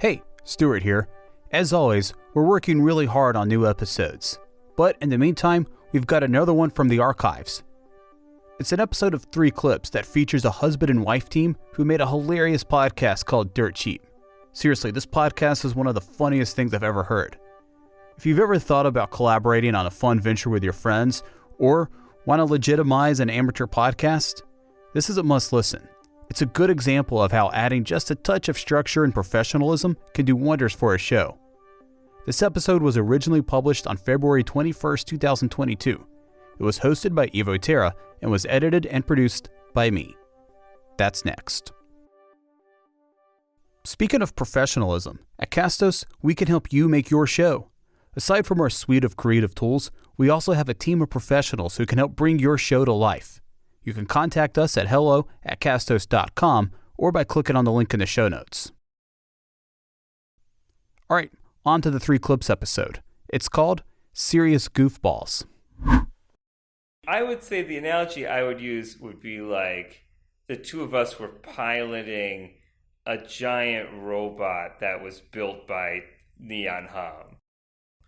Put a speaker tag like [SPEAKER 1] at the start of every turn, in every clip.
[SPEAKER 1] Hey, Stuart here. As always, we're working really hard on new episodes. But in the meantime, we've got another one from the archives. It's an episode of 3 clips that features a husband and wife team who made a hilarious podcast called Dirt Cheap. Seriously, this podcast is one of the funniest things I've ever heard. If you've ever thought about collaborating on a fun venture with your friends, or want to legitimize an amateur podcast, this is a must listen. It's a good example of how adding just a touch of structure and professionalism can do wonders for a show. This episode was originally published on February 21st, 2022. It was hosted by Evo Terra and was edited and produced by me. That's next. Speaking of professionalism, at Castos, we can help you make your show. Aside from our suite of creative tools, we also have a team of professionals who can help bring your show to life. You can contact us at hello@castos.com or by clicking on the link in the show notes. All right, on to the 3 clips episode. It's called Serious Goofballs.
[SPEAKER 2] I would say the analogy I would use would be like the two of us were piloting a giant robot that was built by Neon Hum.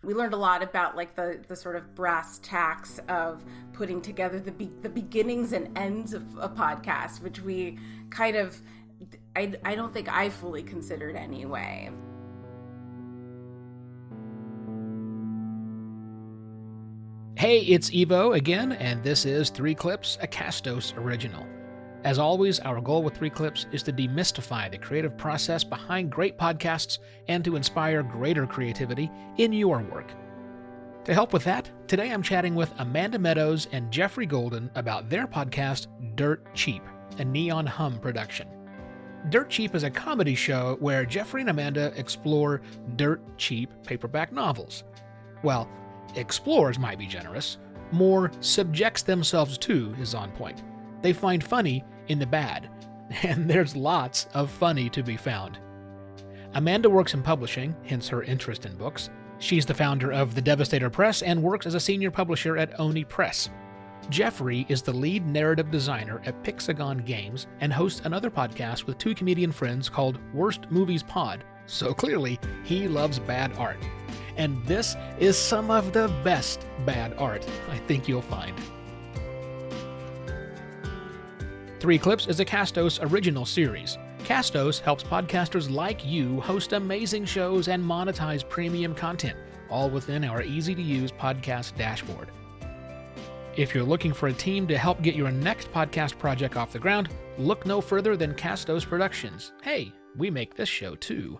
[SPEAKER 3] We learned a lot about like the sort of brass tacks of putting together the beginnings and ends of a podcast, which we kind of, I don't think I fully considered anyway.
[SPEAKER 4] Hey, it's Evo again, and this is 3 Clips, a Castos original. As always, our goal with 3 Clips is to demystify the creative process behind great podcasts and to inspire greater creativity in your work. To help with that, today I'm chatting with Amanda Meadows and Geoffrey Golden about their podcast, Dirt Cheap, a Neon Hum production. Dirt Cheap is a comedy show where Geoffrey and Amanda explore dirt cheap paperback novels. Well, explores might be generous. More subjects themselves to is on point. They find funny in the bad, and there's lots of funny to be found. Amanda works in publishing, hence her interest in books. She's the founder of The Devastator Press and works as a senior publisher at Oni Press. Geoffrey is the lead narrative designer at Pixagon Games and hosts another podcast with 2 comedian friends called Worst Movies Pod, so clearly he loves bad art. And this is some of the best bad art I think you'll find. 3 Clips is a Castos original series. Castos helps podcasters like you host amazing shows and monetize premium content, all within our easy-to-use podcast dashboard. If you're looking for a team to help get your next podcast project off the ground, look no further than Castos Productions. Hey, we make this show too.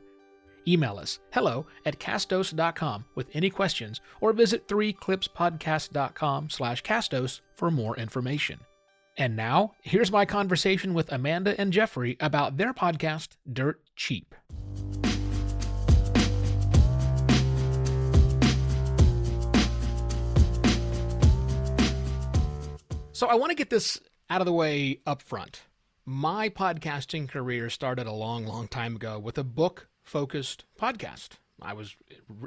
[SPEAKER 4] Email us, hello@castos.com with any questions, or visit 3clipspodcast.com/castos for more information. And now, here's my conversation with Amanda and Geoffrey about their podcast, Dirt Cheap. So I want to get this out of the way up front. My podcasting career started a long, long time ago with a book-focused podcast. I was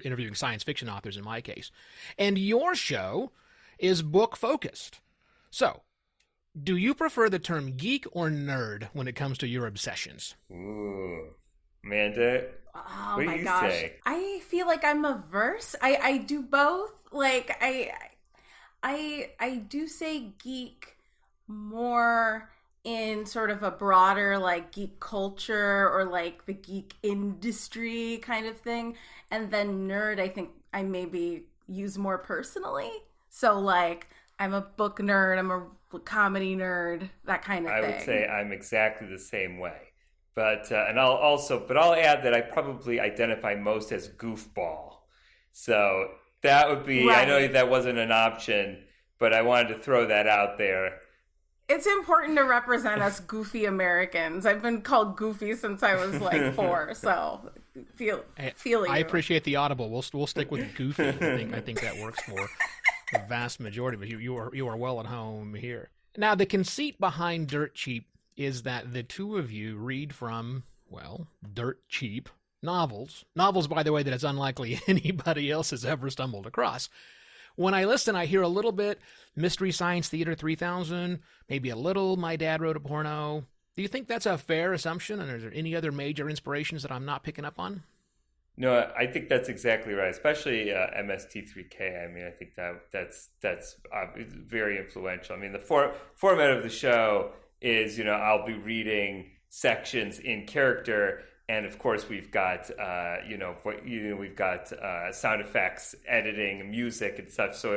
[SPEAKER 4] interviewing science fiction authors in my case. And your show is book-focused. So, do you prefer the term geek or nerd when it comes to your obsessions?
[SPEAKER 2] Ooh, Amanda,
[SPEAKER 3] Oh
[SPEAKER 2] what
[SPEAKER 3] my
[SPEAKER 2] do you
[SPEAKER 3] gosh.
[SPEAKER 2] say?
[SPEAKER 3] I feel like I'm a verse. I do both. Like I do say geek more in sort of a broader like geek culture or like the geek industry kind of thing. And then nerd, I think I maybe use more personally. So like I'm a book nerd, I'm a comedy nerd, that kind of thing.
[SPEAKER 2] I would say I'm exactly the same way. But I'll add that I probably identify most as goofball. So that would be,
[SPEAKER 3] right.
[SPEAKER 2] I know that wasn't an option, but I wanted to throw that out there.
[SPEAKER 3] It's important to represent us goofy Americans. I've been called goofy since I was like 4, so feel you.
[SPEAKER 4] I appreciate the audible. We'll stick with goofy. I think that works for the vast majority, but you are well at home here. Now, the conceit behind Dirt Cheap is that the two of you read from, well, dirt cheap novels. Novels, by the way, that it's unlikely anybody else has ever stumbled across. When I listen, I hear a little bit Mystery Science Theater 3000, maybe a little My Dad Wrote a Porno. Do you think that's a fair assumption? And are there any other major inspirations that I'm not picking up on?
[SPEAKER 2] No, I think that's exactly right, especially MST3K. I mean, I think that's very influential. I mean, the format of the show is, I'll be reading sections in character, and of course we've got we've got sound effects, editing, music, and stuff. So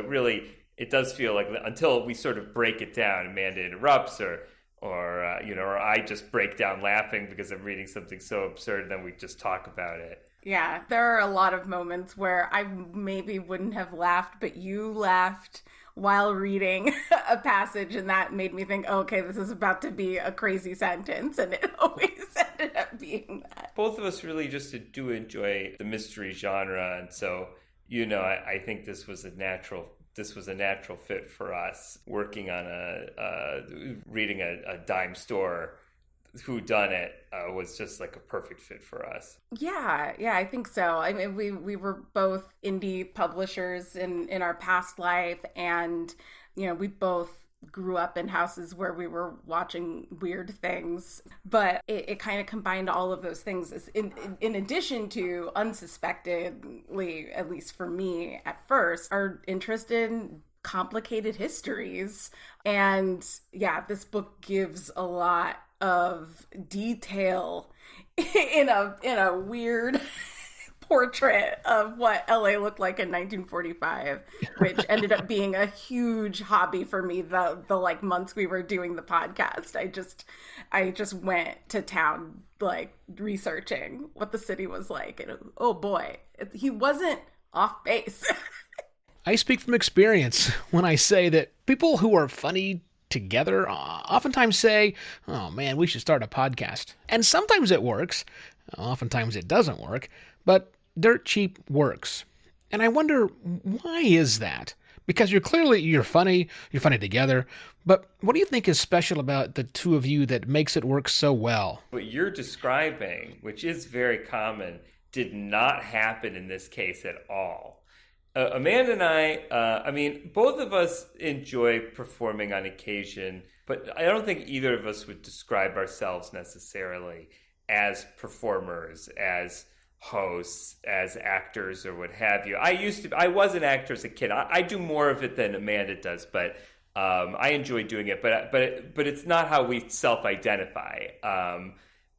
[SPEAKER 2] it does feel like, until we sort of break it down, Amanda interrupts, or I just break down laughing because I'm reading something so absurd, and then we just talk about it.
[SPEAKER 3] Yeah, there are a lot of moments where I maybe wouldn't have laughed, but you laughed while reading a passage, and that made me think, okay, this is about to be a crazy sentence, and it always ended up being that.
[SPEAKER 2] Both of us really just do enjoy the mystery genre, and so, I think this was a natural fit for us, working on reading a dime store whodunit was just like a perfect fit for us.
[SPEAKER 3] Yeah, I think so. I mean, we were both indie publishers in our past life, and we both grew up in houses where we were watching weird things, but it kind of combined all of those things in addition to, unsuspectedly, at least for me at first, our interest in complicated histories. And yeah, this book gives a lot of detail in a weird portrait of what LA looked like in 1945, which ended up being a huge hobby for me the like months we were doing the podcast. I just went to town, like, researching what the city was like, and oh boy, he wasn't off base.
[SPEAKER 4] I speak from experience when I say that people who are funny together oftentimes say, oh man, we should start a podcast. And sometimes it works, oftentimes it doesn't work, but dirt cheap works. And I wonder, why is that? Because you're funny together, but what do you think is special about the two of you that makes it work so well?
[SPEAKER 2] What you're describing, which is very common, did not happen in this case at all. Amanda and I mean, both of us enjoy performing on occasion, but I don't think either of us would describe ourselves necessarily as performers, as hosts, as actors, or what have you. I was an actor as a kid. I do more of it than Amanda does, but I enjoy doing it. But it's not how we self-identify.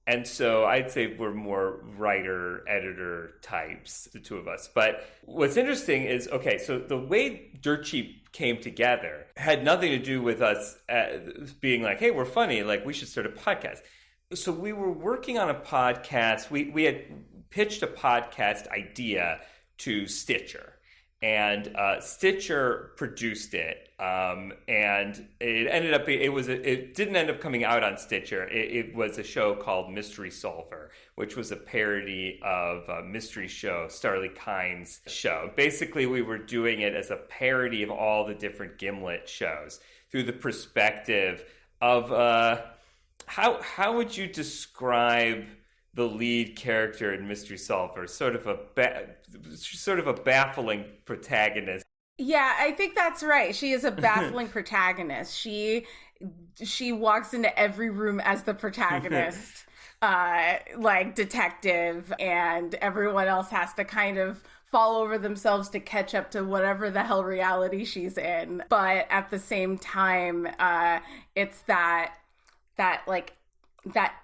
[SPEAKER 2] And so I'd say we're more writer, editor types, the two of us. But what's interesting is, okay, so the way Dirt Cheap came together had nothing to do with us being like, hey, we're funny, like we should start a podcast. So we were working on a podcast. We had pitched a podcast idea to Stitcher. And Stitcher produced it, and it ended up it didn't end up coming out on Stitcher. It was a show called Mystery Solver, which was a parody of a mystery show, Starley Kine's show. Basically, we were doing it as a parody of all the different Gimlet shows through the perspective of how would you describe the lead character in Mystery Solver, sort of a baffling protagonist.
[SPEAKER 3] Yeah, I think that's right. She is a baffling protagonist. She walks into every room as the protagonist, like detective, and everyone else has to kind of fall over themselves to catch up to whatever the hell reality she's in. But at the same time, it's that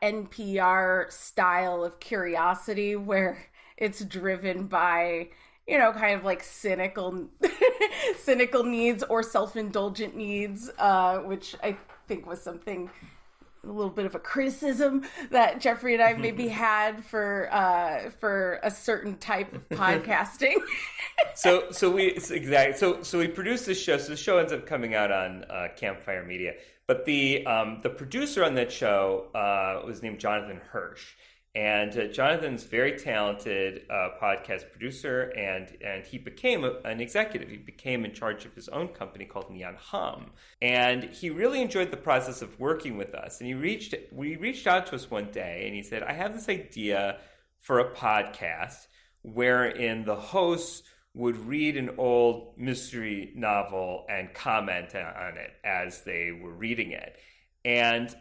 [SPEAKER 3] NPR style of curiosity where it's driven by, kind of like cynical needs or self-indulgent needs, which I think was something, a little bit of a criticism that Geoffrey and I maybe had for a certain type of podcasting.
[SPEAKER 2] So we produced this show. So the show ends up coming out on Campfire Media. But the producer on that show was named Jonathan Hirsch. And Jonathan's very talented podcast producer, and he became an executive. He became in charge of his own company called Neon Hum. And he really enjoyed the process of working with us. And we reached out to us one day, and he said, I have this idea for a podcast wherein the hosts would read an old mystery novel and comment on it as they were reading it. And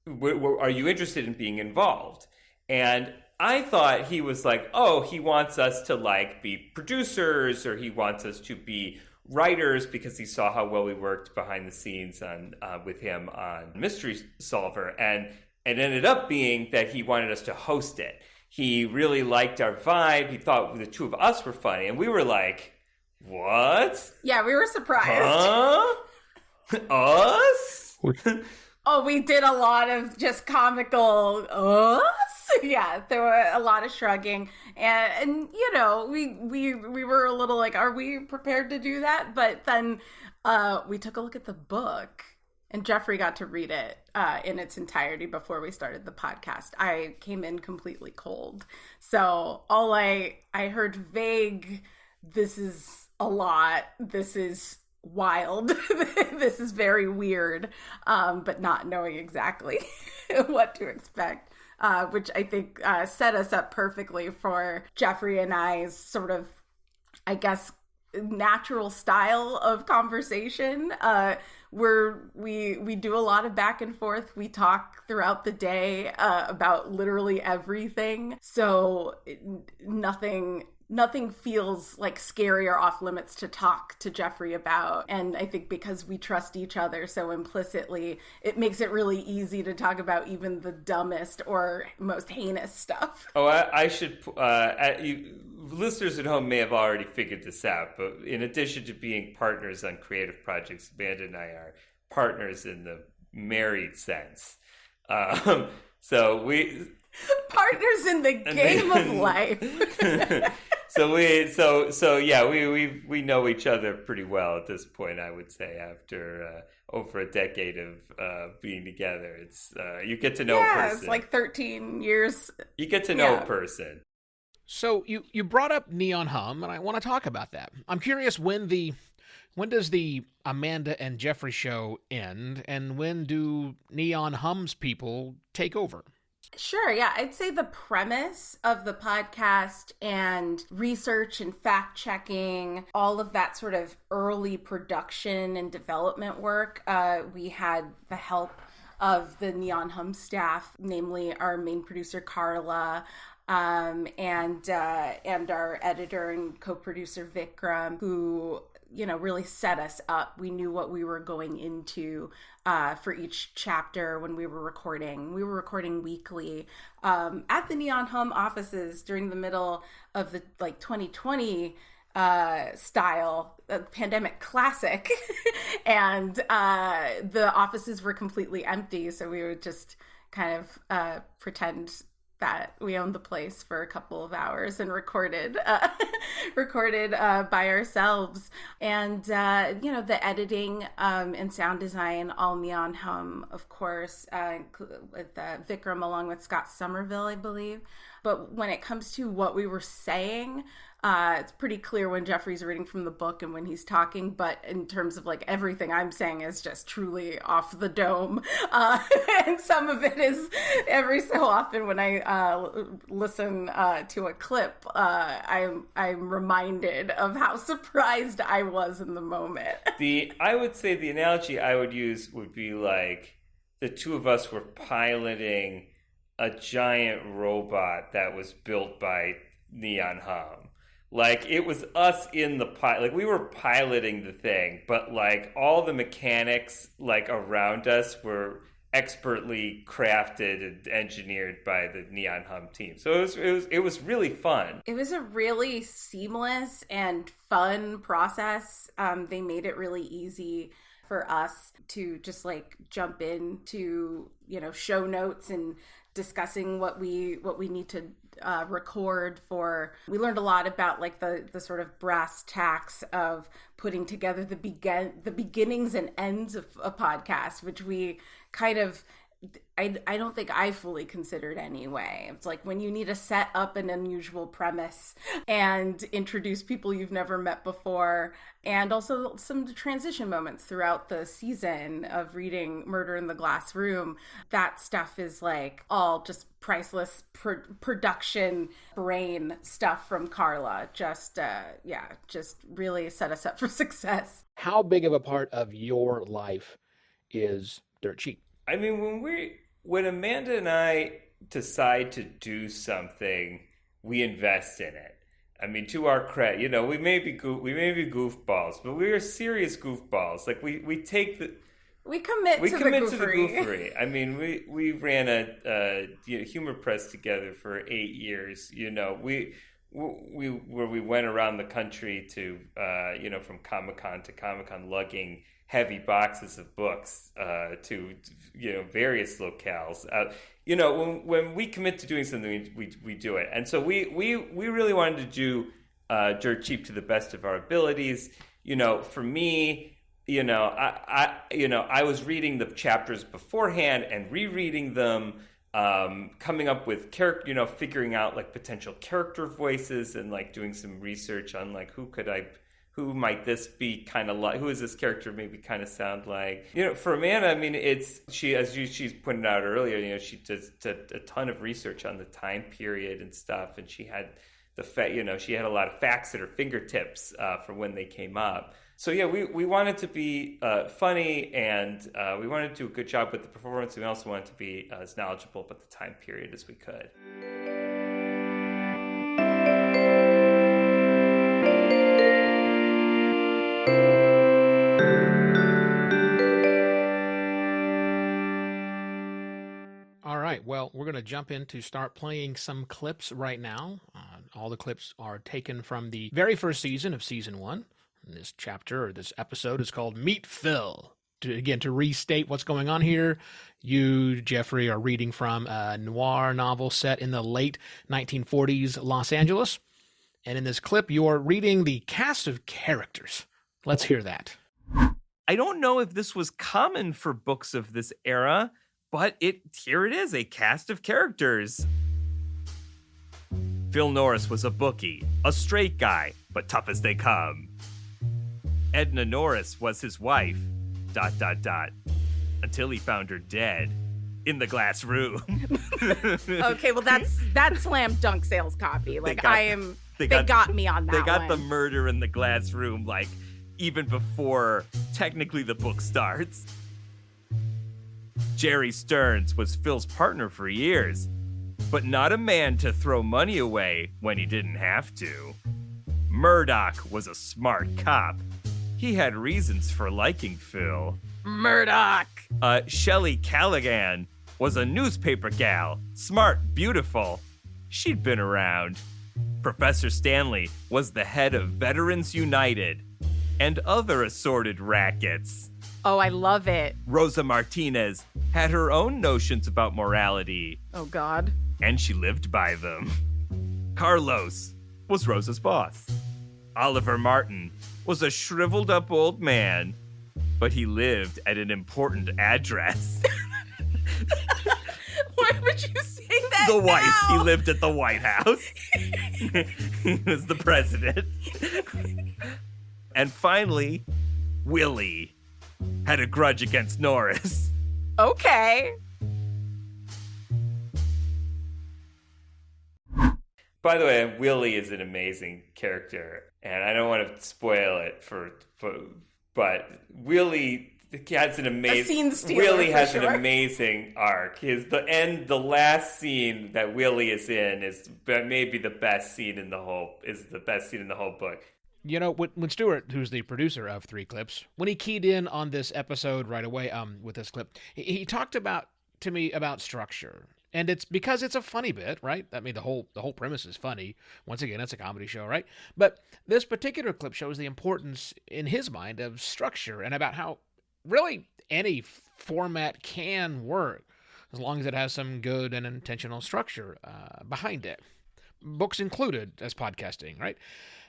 [SPEAKER 2] are you interested in being involved? And I thought he was like, oh, he wants us to like be producers, or he wants us to be writers because he saw how well we worked behind the scenes on with him on Mystery Solver, and it ended up being that he wanted us to host it. He really liked our vibe. He thought the two of us were funny, and we were like, what?
[SPEAKER 3] Yeah, we were surprised.
[SPEAKER 2] Huh? Us?
[SPEAKER 3] Oh, we did a lot of just comical us. Yeah, there were a lot of shrugging, and you know, we were a little like, are we prepared to do that? But then we took a look at the book, and Geoffrey got to read it in its entirety before we started the podcast. I came in completely cold, so all I heard vague, this is a lot, this is wild, this is very weird, but not knowing exactly what to expect. Which I think set us up perfectly for Geoffrey and I's sort of, I guess, natural style of conversation. We do a lot of back and forth. We talk throughout the day about literally everything. So nothing feels like scary or off limits to talk to Geoffrey about. And I think because we trust each other so implicitly, it makes it really easy to talk about even the dumbest or most heinous stuff.
[SPEAKER 2] Oh, I should, listeners at home may have already figured this out, but in addition to being partners on creative projects, Amanda and I are partners in the married sense. So we...
[SPEAKER 3] Partners in the game of life.
[SPEAKER 2] So we know each other pretty well at this point. I would say after over a decade of being together, it's you get to know a person.
[SPEAKER 3] It's like 13 years.
[SPEAKER 2] You get to know a person.
[SPEAKER 4] So you brought up Neon Hum, and I want to talk about that. I'm curious when does the Amanda and Geoffrey show end, and when do Neon Hum's people take over?
[SPEAKER 3] Sure, yeah. I'd say the premise of the podcast and research and fact-checking, all of that sort of early production and development work, we had the help of the Neon Hum staff, namely our main producer, Carla, and our editor and co-producer, Vikram, who really set us up. We knew what we were going into for each chapter when we were recording. We were recording weekly at the Neon Hum offices during the middle of the 2020 style pandemic classic, and the offices were completely empty. So we would just kind of pretend that we owned the place for a couple of hours and recorded by ourselves. And the editing and sound design, all Neon Hum, of course, with Vikram along with Scott Somerville, I believe. But when it comes to what we were saying, it's pretty clear when Geoffrey's reading from the book and when he's talking, but in terms of everything I'm saying is just truly off the dome. And some of it is every so often when I listen to a clip, I'm reminded of how surprised I was in the moment.
[SPEAKER 2] I would say the analogy I would use would be like the two of us were piloting a giant robot that was built by Neon Hum. It was us in the pilot. We were piloting the thing, but all the mechanics around us were expertly crafted and engineered by the Neon Hum team. So it was really fun.
[SPEAKER 3] It was a really seamless and fun process. They made it really easy for us to just jump into show notes and discussing what we need to record for. We learned a lot about the sort of brass tacks of putting together the beginnings and ends of a podcast, which we kind of I don't think I fully considered anyway. It's when you need to set up an unusual premise and introduce people you've never met before, and also some transition moments throughout the season of reading Murder in the Glass Room. That stuff is all just priceless production brain stuff from Carla. Just really set us up for success.
[SPEAKER 4] How big of a part of your life is Dirt Cheap?
[SPEAKER 2] I mean, when Amanda and I decide to do something, we invest in it. I mean, to our credit, we may be goofballs, but we are serious goofballs. Like we take the
[SPEAKER 3] we commit to the goofery.
[SPEAKER 2] I mean, we ran a humor press together for 8 years. We went around the country to from Comic-Con to Comic-Con, lugging heavy boxes of books to various locales. When we commit to doing something, we do it. And so we really wanted to do Dirt Cheap to the best of our abilities. For me, I was reading the chapters beforehand and rereading them, coming up with character, figuring out like potential character voices and like doing some research on like who might this be kind of like, who is this character maybe kind of sound like. For Amanda, I mean, she's pointed out earlier, she did a ton of research on the time period and stuff, and she had she had a lot of facts at her fingertips for when they came up. So yeah, we wanted to be funny, and we wanted to do a good job with the performance. We also wanted to be as knowledgeable about the time period as we could.
[SPEAKER 4] All right, well, we're going to jump in to start playing some clips right now. All the clips are taken from the very first season of Season 1. And this chapter, or this episode, is called Meet Phil. To restate what's going on here, you, Geoffrey, are reading from a noir novel set in the late 1940s Los Angeles. And in this clip, you're reading the cast of characters. Let's hear that.
[SPEAKER 5] I don't know if this was common for books of this era, but here it is, a cast of characters. Phil Norris was a bookie, a straight guy, but tough as they come. Edna Norris was his wife, ... until he found her dead in the glass room.
[SPEAKER 6] Okay, well that's slam dunk sales copy. Like they got me on that.
[SPEAKER 5] They got
[SPEAKER 6] one.
[SPEAKER 5] the murder in the glass room like even before technically the book starts. Jerry Stearns was Phil's partner for years, but not a man to throw money away when he didn't have to. Murdoch was a smart cop. He had reasons for liking Phil.
[SPEAKER 6] Murdoch.
[SPEAKER 5] Shelley Callaghan was a newspaper gal, smart, beautiful. She'd been around. Professor Stanley was the head of Veterans United and other assorted rackets.
[SPEAKER 6] Oh, I love it.
[SPEAKER 5] Rosa Martinez had her own notions about morality.
[SPEAKER 6] Oh, God.
[SPEAKER 5] And she lived by them. Carlos was Rosa's boss. Oliver Martin was a shriveled up old man, but he lived at an important address.
[SPEAKER 6] Why would you say that
[SPEAKER 5] The White.
[SPEAKER 6] now?
[SPEAKER 5] He lived at the White House. He was the president. And finally, Willie had a grudge against Norris.
[SPEAKER 6] Okay.
[SPEAKER 2] By the way, Willie is an amazing character, and I don't want to spoil it but Willie has an amazing arc. The last scene that Willie is in is maybe the best scene in the whole book.
[SPEAKER 4] When Stuart, who's the producer of 3 Clips, when he keyed in on this episode right away with this clip, he talked to me about structure. And it's because it's a funny bit, right? I mean, the whole premise is funny. Once again, it's a comedy show, right? But this particular clip shows the importance, in his mind, of structure and about how really any format can work as long as it has some good and intentional structure behind it. Books included as podcasting, right?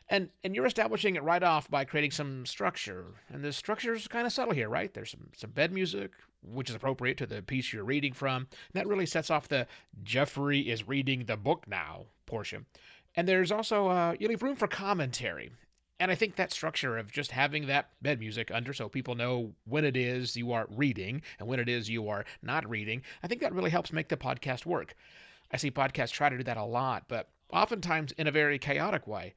[SPEAKER 4] And you're establishing it right off by creating some structure. And the structure is kind of subtle here, right? There's some bed music, which is appropriate to the piece you're reading from. And that really sets off the Geoffrey is reading the book now portion. And there's also, you leave room for commentary. And I think that structure of just having that bed music under so people know when it is you are reading and when it is you are not reading, I think that really helps make the podcast work. I see podcasts try to do that a lot, but oftentimes in a very chaotic way.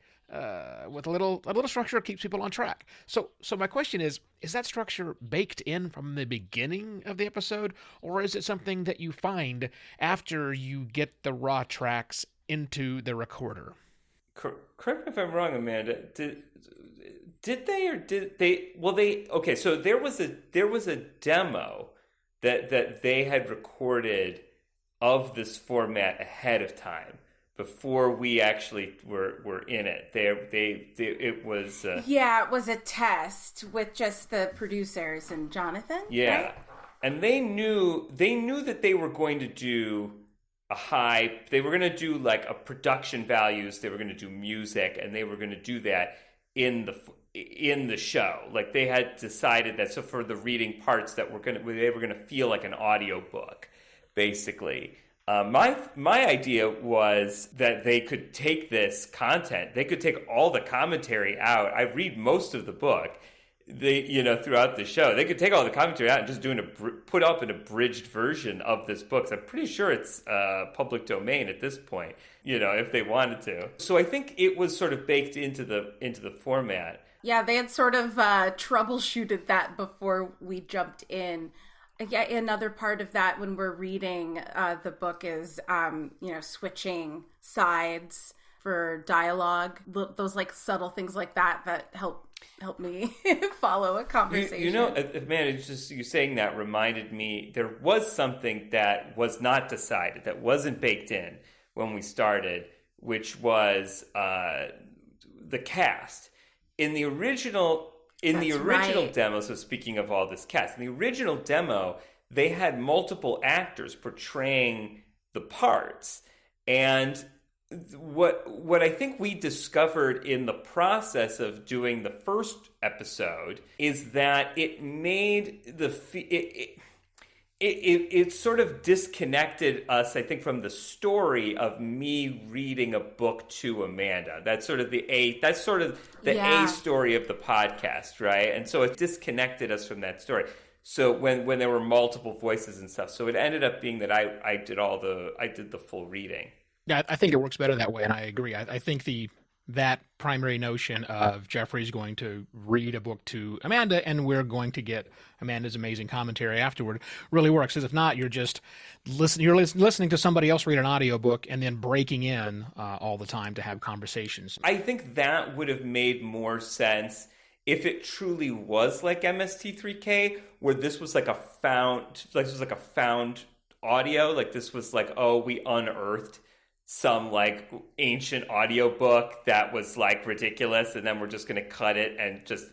[SPEAKER 4] With a little structure keeps people on track. So my question is that structure baked in from the beginning of the episode, or is it something that you find after you get the raw tracks into the recorder?
[SPEAKER 2] Correct me if I'm wrong, Amanda. Did they or did they? Well, they okay. So there was a demo that they had recorded of this format ahead of time, before we actually were in it. It was
[SPEAKER 3] it was a test with just the producers and Jonathan.
[SPEAKER 2] Yeah,
[SPEAKER 3] right?
[SPEAKER 2] And they knew that they were going to do they were going to do like a production values. They were going to do music, and they were going to do that in the show. Like they had decided that. So for the reading parts they were going to feel like an audiobook, basically. My idea was that they could take this content, they could take all the commentary out. I read most of the book, throughout the show. They could take all the commentary out and just put up an abridged version of this book. So I'm pretty sure it's public domain at this point, if they wanted to. So I think it was sort of baked into the format.
[SPEAKER 3] Yeah, they had sort of troubleshooted that before we jumped in. Yeah, another part of that when we're reading the book is, switching sides for dialogue. Those like subtle things like that help me follow a conversation.
[SPEAKER 2] Man, it's just you saying that reminded me there was something that was not decided, that wasn't baked in when we started, which was the cast. In the original demo, so speaking of all this cast, in the original demo, they had multiple actors portraying the parts. And what I think we discovered in the process of doing the first episode is that it made it sort of disconnected us, I think, from the story of me reading a book to Amanda. That's sort of the A story of the podcast, right? And so it disconnected us from that story. So when there were multiple voices and stuff, so it ended up being that I did the full reading.
[SPEAKER 4] Yeah, I think it works better that way, and I agree. I think that primary notion of Geoffrey's going to read a book to Amanda and we're going to get Amanda's amazing commentary afterward really works. Because if not, you're just listening to somebody else read an audiobook and then breaking in all the time to have conversations.
[SPEAKER 2] I think that would have made more sense if it truly was like MST3K, where this was like a found audio. Like this was like, we unearthed some like ancient audiobook that was like ridiculous, and then we're just going to cut it and just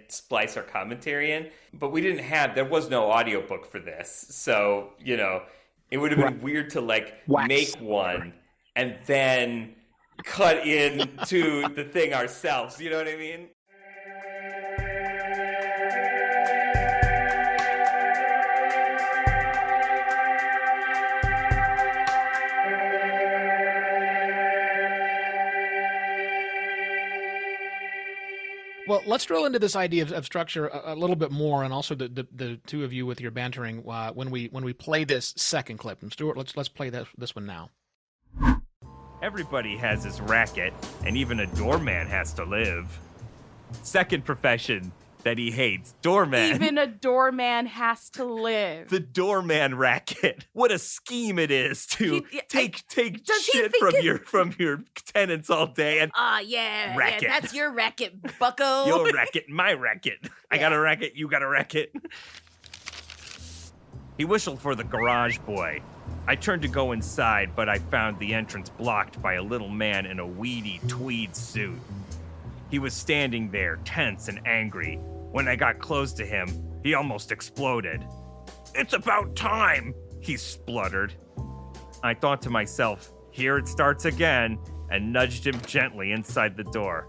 [SPEAKER 2] splice our commentary in. But there was no audiobook for this. So, it would have been weird to like make one and then cut into the thing ourselves. You know what I mean?
[SPEAKER 4] Well, let's drill into this idea of structure a little bit more, and also the two of you with your bantering when we play this second clip. And Stuart, let's play this one now.
[SPEAKER 5] Everybody has his racket, and even a doorman has to live. Second profession that he hates, doorman.
[SPEAKER 6] Even a doorman has to live.
[SPEAKER 5] The doorman racket. What a scheme it is to take shit from your tenants all day and racket.
[SPEAKER 6] Yeah, that's your racket, bucko.
[SPEAKER 5] Your racket, my racket. Yeah. I got a racket, you got a racket. He whistled for the garage boy. I turned to go inside, but I found the entrance blocked by a little man in a weedy tweed suit. He was standing there, tense and angry. When I got close to him, he almost exploded. "It's about time," he spluttered. I thought to myself, here it starts again, and nudged him gently inside the door.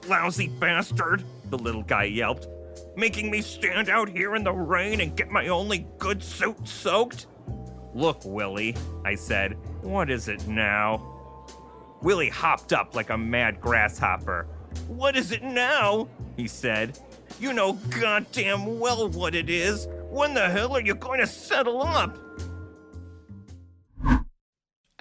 [SPEAKER 5] "Lousy bastard," the little guy yelped, "making me stand out here in the rain and get my only good suit soaked." "Look, Willie," I said, "what is it now?" Willie hopped up like a mad grasshopper. "What is it now?" he said. "You know goddamn well what it is. When the hell are you going to settle up?"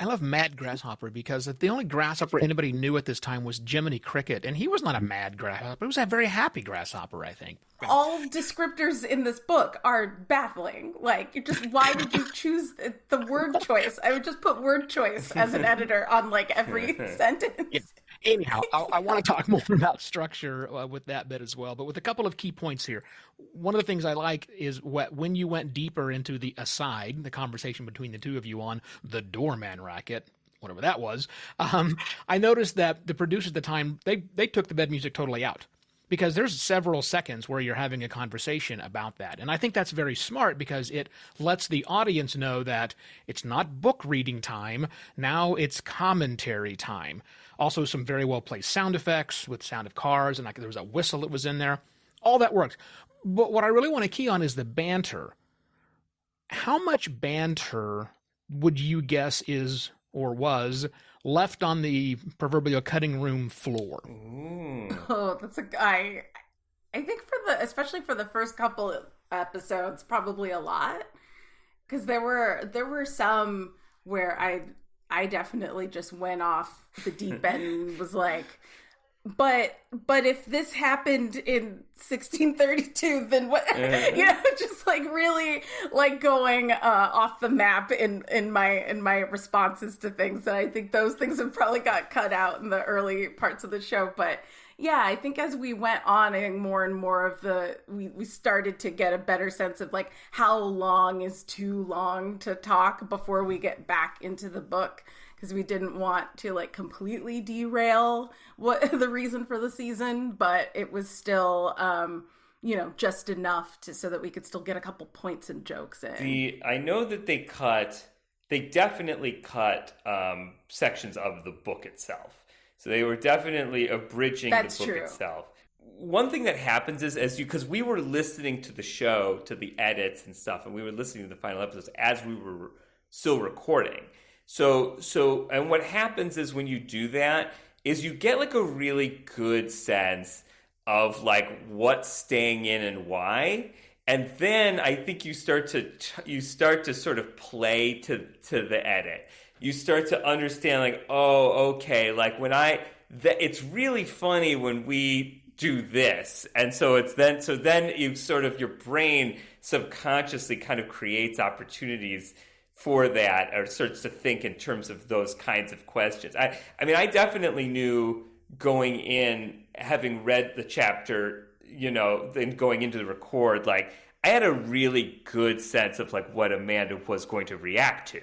[SPEAKER 4] love Mad Grasshopper because the only grasshopper anybody knew at this time was Jiminy Cricket, and he was not a mad grasshopper. He was a very happy grasshopper, I think.
[SPEAKER 3] All descriptors in this book are baffling. Like, you're just, why did you choose the word choice? I would just put word choice as an editor on like every sentence.
[SPEAKER 4] Yeah. Anyhow, I want to talk more about structure with that bit as well, but with a couple of key points here. One of the things I like is when you went deeper into the aside, the conversation between the two of you on the doorman racket, whatever that was, I noticed that the producers at the time, they took the bed music totally out. Because there's several seconds where you're having a conversation about that. And I think that's very smart because it lets the audience know that it's not book reading time. Now it's commentary time. Also, some very well placed sound effects with sound of cars, and there was a whistle that was in there. All that works. But what I really want to key on is the banter. How much banter would you guess is or was left on the proverbial cutting room floor?
[SPEAKER 3] Oh, that's I think especially for the first couple episodes, probably a lot, because there were some where I definitely just went off the deep end and was like, but if this happened in 1632, then what? Just like really like going off the map in my responses to things. And I think those things have probably got cut out in the early parts of the show. But yeah, I think as we went on and more of we started to get a better sense of like how long is too long to talk before we get back into the book. Because we didn't want to like completely derail the reason for the season, but it was still, just enough so that we could still get a couple points and jokes in.
[SPEAKER 2] I know that they definitely cut sections of the book itself. So they were definitely abridging the book itself. One thing that happens is because we were listening to the show, to the edits and stuff, and we were listening to the final episodes as we were still recording. So, and what happens is when you do that is you get like a really good sense of like what's staying in and why. And then I think you start to sort of play to the edit. You start to understand like, oh, okay, like it's really funny when we do this. And so then you sort of, your brain subconsciously kind of creates opportunities for that, or starts to think in terms of those kinds of questions. I mean, I definitely knew going in, having read the chapter, then going into the record, like I had a really good sense of like what Amanda was going to react to.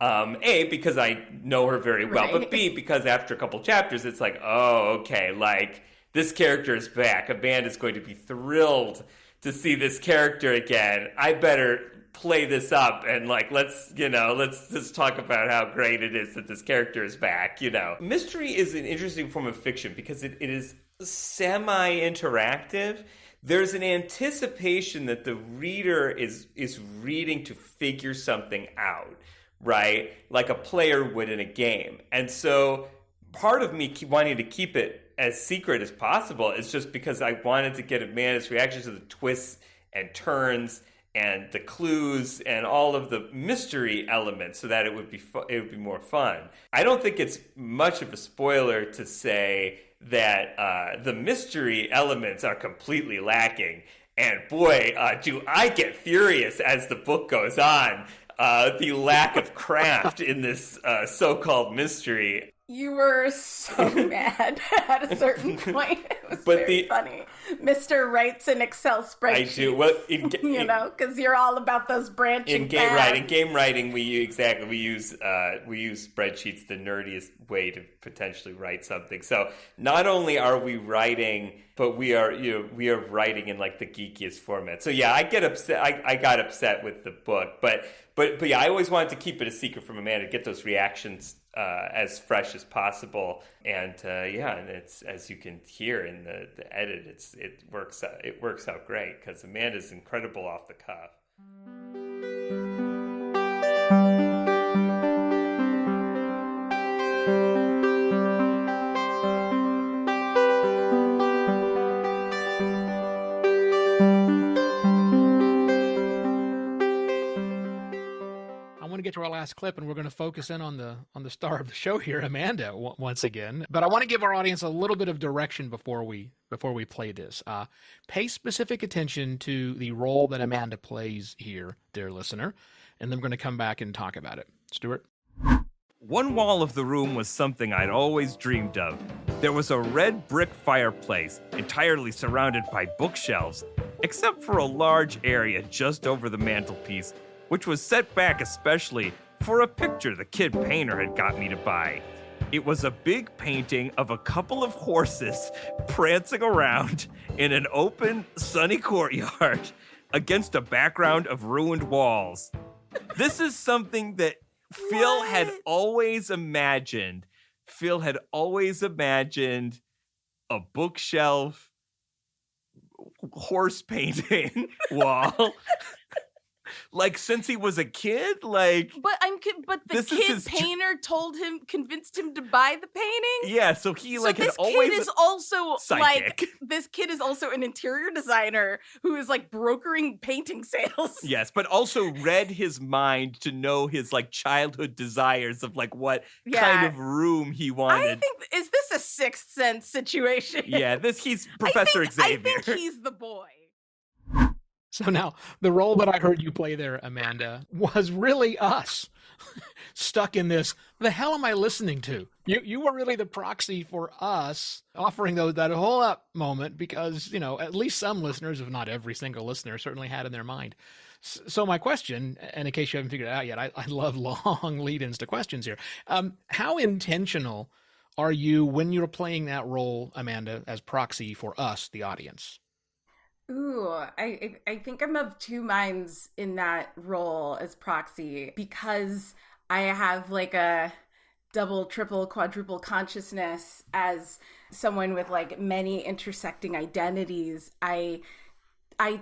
[SPEAKER 2] A, because I know her very well, but B, because after a couple chapters, it's like, oh, okay, like this character is back. Amanda's going to be thrilled to see this character again. I better play this up and like let's just talk about how great it is that this character is back. Mystery is an interesting form of fiction because it is semi-interactive. There's an anticipation that the reader is reading to figure something out, right? Like a player would in a game. And so part of me wanting to keep it as secret as possible is just because I wanted to get Amanda's reaction to the twists and turns and the clues and all of the mystery elements so that it would be more fun. I don't think it's much of a spoiler to say that the mystery elements are completely lacking. And boy, do I get furious as the book goes on. The lack of craft in this so-called mystery.
[SPEAKER 3] You were so mad at a certain point. It was very funny. Mr. writes an Excel spreadsheet. I do. Well, because you're all about those branching paths.
[SPEAKER 2] Right. In game writing, we use spreadsheets, the nerdiest way to potentially write something. So not only are we writing, but we are writing in like the geekiest format. So yeah, I get upset. I got upset with the book, but yeah, I always wanted to keep it a secret from Amanda, get those reactions as fresh as possible, and and it's, as you can hear in the edit, it works out great because Amanda's incredible off the cuff.
[SPEAKER 4] Get to our last clip, and we're going to focus in on the star of the show here, Amanda, once again. But I want to give our audience a little bit of direction before we play this. Pay specific attention to the role that Amanda plays here, dear listener, and then we're going to come back and talk about it. Stuart?
[SPEAKER 5] One wall of the room was something I'd always dreamed of. There was a red brick fireplace, entirely surrounded by bookshelves, except for a large area just over the mantelpiece, which was set back especially for a picture the kid painter had got me to buy. It was a big painting of a couple of horses prancing around in an open, sunny courtyard against a background of ruined walls. This is something that Phil had always imagined. Phil had always imagined a bookshelf horse painting wall. Like, since he was a kid, like...
[SPEAKER 6] But the kid painter convinced him to buy the painting?
[SPEAKER 5] Yeah, so he,
[SPEAKER 6] so
[SPEAKER 5] like,
[SPEAKER 6] this
[SPEAKER 5] had always...
[SPEAKER 6] kid is also,
[SPEAKER 5] psychic.
[SPEAKER 6] like... This kid is also an interior designer who is, like, brokering painting sales.
[SPEAKER 5] Yes, but also read his mind to know his, like, childhood desires of, like, what kind of room he wanted.
[SPEAKER 6] I think... Is this a Sixth Sense situation?
[SPEAKER 5] Yeah, he's Professor Xavier.
[SPEAKER 6] I think he's the boy.
[SPEAKER 4] So now, the role that I heard you play there, Amanda, was really us, stuck in this, the hell am I listening to? You were really the proxy for us, offering that whole up moment, because, at least some listeners, if not every single listener, certainly had in their mind. So my question, and in case you haven't figured it out yet, I love long lead-ins to questions here. How intentional are you when you're playing that role, Amanda, as proxy for us, the audience?
[SPEAKER 3] Ooh, I think I'm of two minds in that role as proxy, because I have like a double, triple, quadruple consciousness as someone with like many intersecting identities. I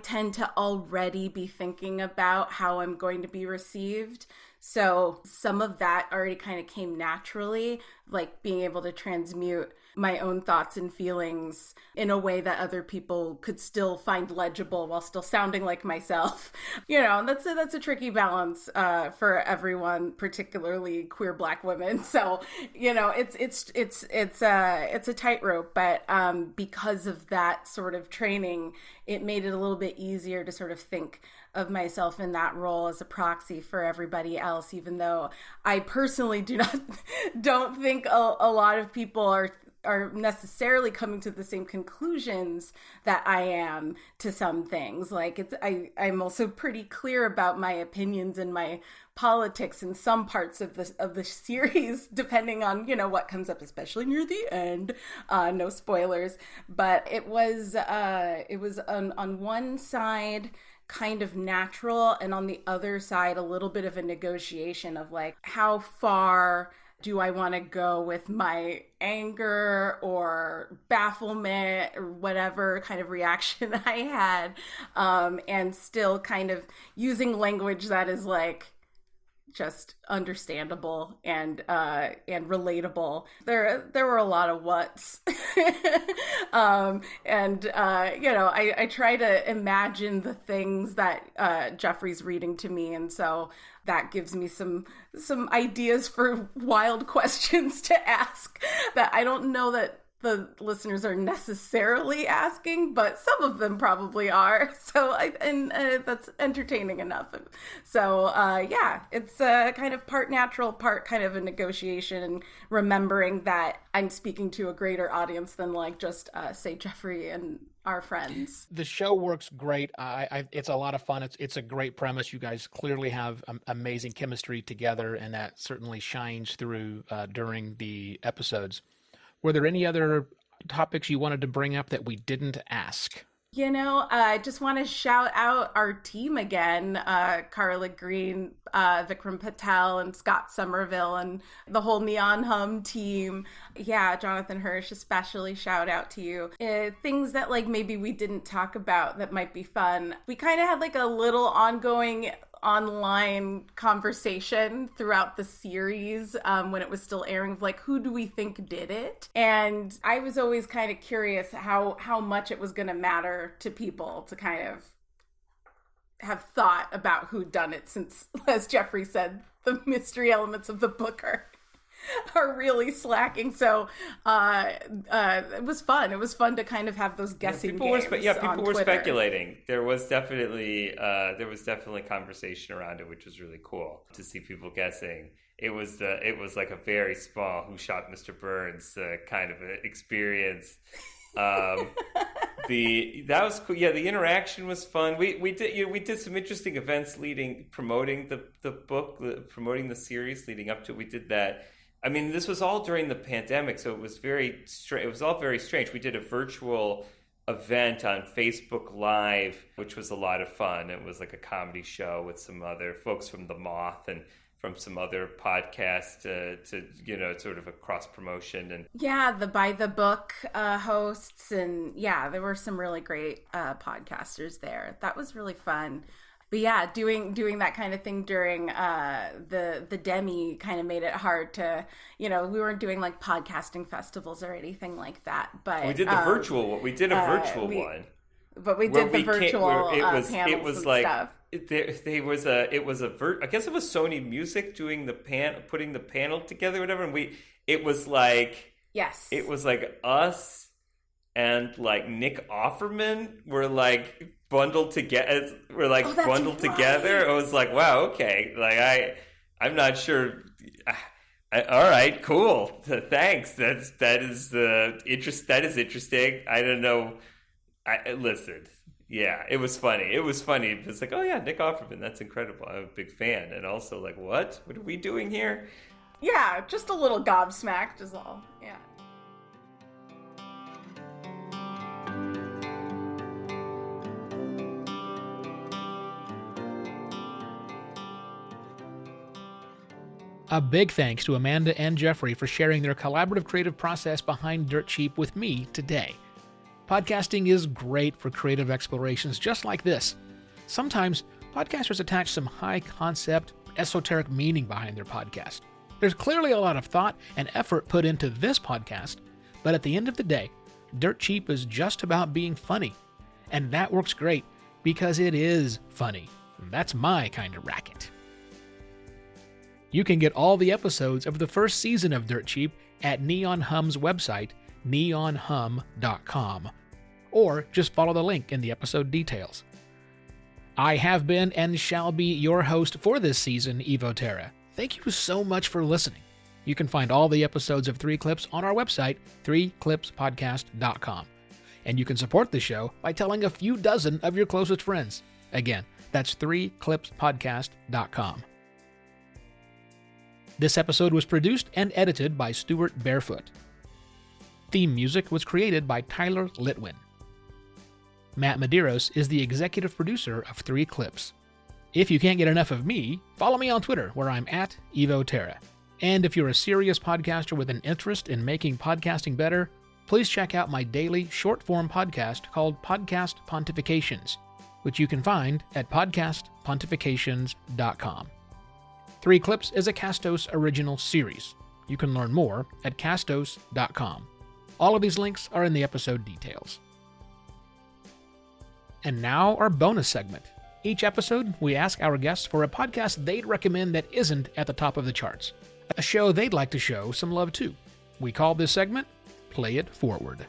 [SPEAKER 3] tend to already be thinking about how I'm going to be received. So some of that already kind of came naturally, like being able to transmute my own thoughts and feelings in a way that other people could still find legible while still sounding like myself. That's a tricky balance for everyone, particularly queer Black women. So, it's a tightrope, but because of that sort of training, it made it a little bit easier to sort of think of myself in that role as a proxy for everybody else, even though I personally don't think a lot of people are necessarily coming to the same conclusions that I am to some things. Like I'm also pretty clear about my opinions and my politics in some parts of the series, depending on, what comes up, especially near the end. No spoilers, but it was on one side kind of natural, and on the other side a little bit of a negotiation of like, how far do I want to go with my anger or bafflement or whatever kind of reaction I had, and still kind of using language that is like just understandable and relatable. There were a lot of whats. I try to imagine the things that Geoffrey's reading to me, and so that gives me some ideas for wild questions to ask that I don't know that the listeners are necessarily asking, but some of them probably are. So that's entertaining enough. So it's kind of part natural, part kind of a negotiation, and remembering that I'm speaking to a greater audience than like just say Geoffrey and our friends.
[SPEAKER 4] The show works great. It's a lot of fun. It's a great premise. You guys clearly have amazing chemistry together, and that certainly shines through during the episodes. Were there any other topics you wanted to bring up that we didn't ask?
[SPEAKER 3] I just want to shout out our team again, Carla Green, Vikram Patel, and Scott Somerville, and the whole Neon Hum team. Yeah, Jonathan Hirsch, especially shout out to you. Things that like maybe we didn't talk about that might be fun. We kind of had like a little ongoing online conversation throughout the series when it was still airing of like, who do we think did it? And I was always kind of curious how much it was going to matter to people to kind of have thought about who done it, since, as Geoffrey said, the mystery elements of the book are really slacking. So it was fun. It was fun to kind of have those guessing games.
[SPEAKER 2] People were
[SPEAKER 3] Twitter.
[SPEAKER 2] speculating. There was definitely conversation around it, which was really cool to see people guessing. It was like a very small "Who Shot Mr. Burns" kind of experience. That was cool. Yeah, the interaction was fun. We did some interesting events promoting the book, promoting the series leading up to it. We did that. I mean, this was all during the pandemic, so it was it was all very strange. We did a virtual event on Facebook Live, which was a lot of fun. It was like a comedy show with some other folks from The Moth and from some other podcasts to sort of a cross promotion. And
[SPEAKER 3] the By the Book hosts, and there were some really great podcasters there. That was really fun. But yeah, doing that kind of thing during the Demi kind of made it hard to, we weren't doing like podcasting festivals or anything like that. But
[SPEAKER 2] we did the virtual. We did a virtual one.
[SPEAKER 3] But we did the virtual panels and like, stuff.
[SPEAKER 2] I guess it was Sony Music doing putting the panel together, or whatever. And it was like us and like Nick Offerman were like bundled together. Together. It was like, wow, okay. Like I'm not sure. All right, cool. Thanks. That is interesting. I don't know. Listen. Yeah, it was funny. It's like, oh yeah, Nick Offerman, that's incredible. I'm a big fan. And also like, what are we doing here?
[SPEAKER 3] Yeah, just a little gobsmacked is all. Yeah.
[SPEAKER 4] A big thanks to Amanda and Geoffrey for sharing their collaborative creative process behind Dirt Cheap with me today. Podcasting is great for creative explorations just like this. Sometimes, podcasters attach some high-concept, esoteric meaning behind their podcast. There's clearly a lot of thought and effort put into this podcast, but at the end of the day, Dirt Cheap is just about being funny. And that works great, because it is funny. That's my kind of racket. You can get all the episodes of the first season of Dirt Cheap at Neon Hum's website, neonhum.com. Or just follow the link in the episode details. I have been and shall be your host for this season, Evo Terra. Thank you so much for listening. You can find all the episodes of 3 Clips on our website, 3clipspodcast.com. And you can support the show by telling a few dozen of your closest friends. Again, that's 3clipspodcast.com. This episode was produced and edited by Stuart Barefoot. Theme music was created by Tyler Litwin. Matt Medeiros is the executive producer of 3 Clips. If you can't get enough of me, follow me on Twitter, where I'm at Evo Terra. And if you're a serious podcaster with an interest in making podcasting better, please check out my daily short-form podcast called Podcast Pontifications, which you can find at podcastpontifications.com. 3 Clips is a Castos original series. You can learn more at castos.com. All of these links are in the episode details. And now our bonus segment. Each episode, we ask our guests for a podcast they'd recommend that isn't at the top of the charts. A show they'd like to show some love to. We call this segment, Play It Forward.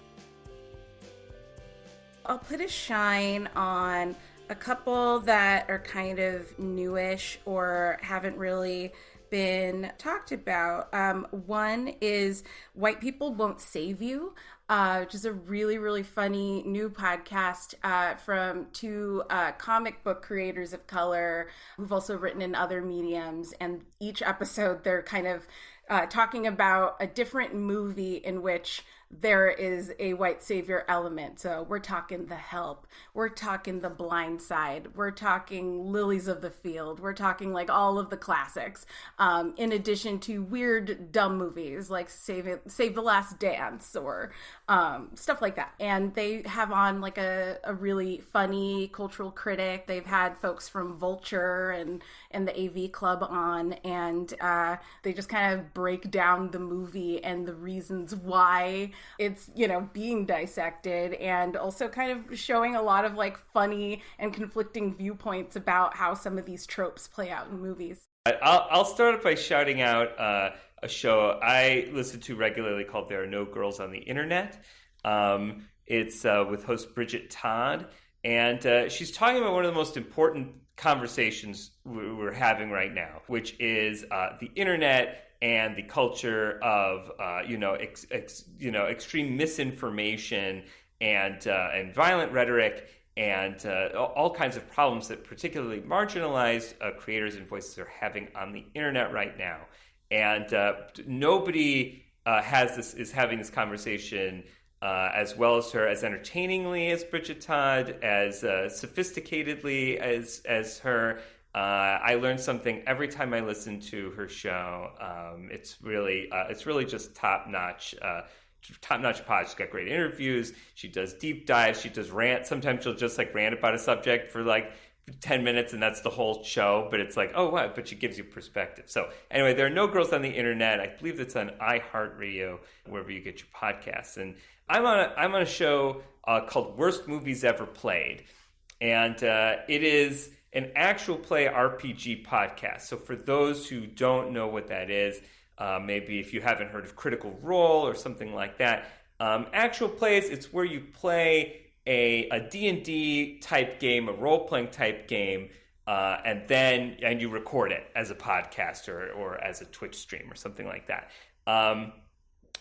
[SPEAKER 3] I'll put a shine on a couple that are kind of newish or haven't really been talked about. One is White People Won't Save You, which is a really, really funny new podcast from 2 comic book creators of color who've also written in other mediums. And each episode, they're kind of talking about a different movie in which there is a white savior element. So we're talking The Help, we're talking The Blind Side, we're talking Lilies of the Field, we're talking like all of the classics, in addition to weird dumb movies like Save the Last Dance or stuff like that. And they have on like a really funny cultural critic. They've had folks from Vulture and the AV Club on, and they just kind of break down the movie and the reasons why it's, being dissected, and also kind of showing a lot of like funny and conflicting viewpoints about how some of these tropes play out in movies.
[SPEAKER 2] I'll start off by shouting out a show I listen to regularly called There Are No Girls on the Internet. It's with host Bridget Todd, and she's talking about one of the most important conversations we're having right now, which is the internet and the culture of extreme misinformation and violent rhetoric and all kinds of problems that particularly marginalized creators and voices are having on the internet right now. And nobody is having this conversation as well as her, as entertainingly as Bridget Todd, as sophisticatedly as her. I learn something every time I listen to her show. It's really just top notch pod. She's got great interviews. She does deep dives. She does rant. Sometimes she'll just rant about a subject for 10 minutes, and that's the whole show. But it's oh, what? But she gives you perspective. So anyway, There Are No Girls on the Internet. I believe it's on iHeartRadio, wherever you get your podcasts. And I'm on a show called Worst Movies Ever Played, and it is an actual play RPG podcast. So for those who don't know what that is, maybe if you haven't heard of Critical Role or something like that, actual plays, it's where you play a D&D type game, a role-playing type game, and you record it as a podcast or as a Twitch stream or something like that.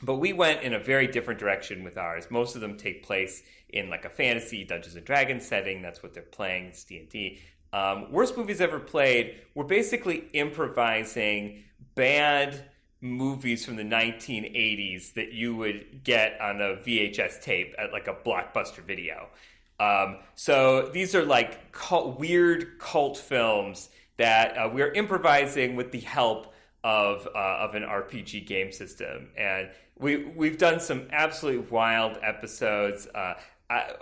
[SPEAKER 2] But we went in a very different direction with ours. Most of them take place in a fantasy Dungeons & Dragons setting. That's what they're playing. It's D&D. Worst Movies Ever Played, we're basically improvising bad movies from the 1980s that you would get on a VHS tape at a Blockbuster video. So these are weird cult films that we're improvising with the help of an RPG game system. And we've done some absolutely wild episodes.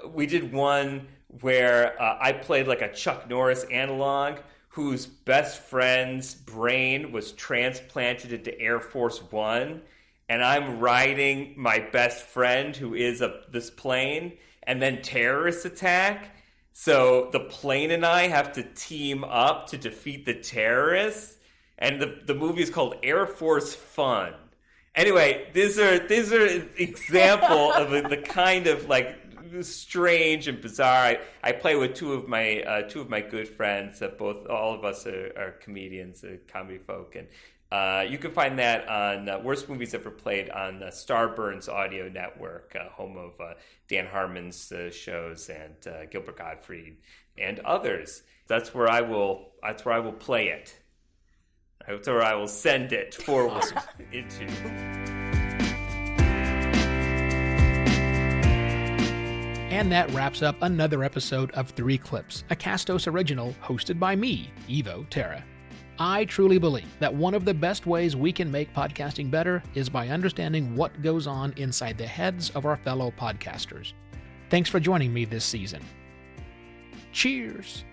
[SPEAKER 2] We did one where I played a Chuck Norris analog whose best friend's brain was transplanted into Air Force One, and I'm riding my best friend who is this plane, and then terrorists attack. So the plane and I have to team up to defeat the terrorists, and the movie is called Air Force Fun. Anyway, these are example of the kind of strange and bizarre. I play with two of my good friends. All of us are comedians, comedy folk, and you can find that on Worst Movies Ever Played on Starburns Audio Network, home of Dan Harmon's shows and Gilbert Gottfried and others. That's where I will play it. That's where I will send it forward into.
[SPEAKER 4] And that wraps up another episode of 3 Clips, a Castos original hosted by me, Evo Terra. I truly believe that one of the best ways we can make podcasting better is by understanding what goes on inside the heads of our fellow podcasters. Thanks for joining me this season. Cheers!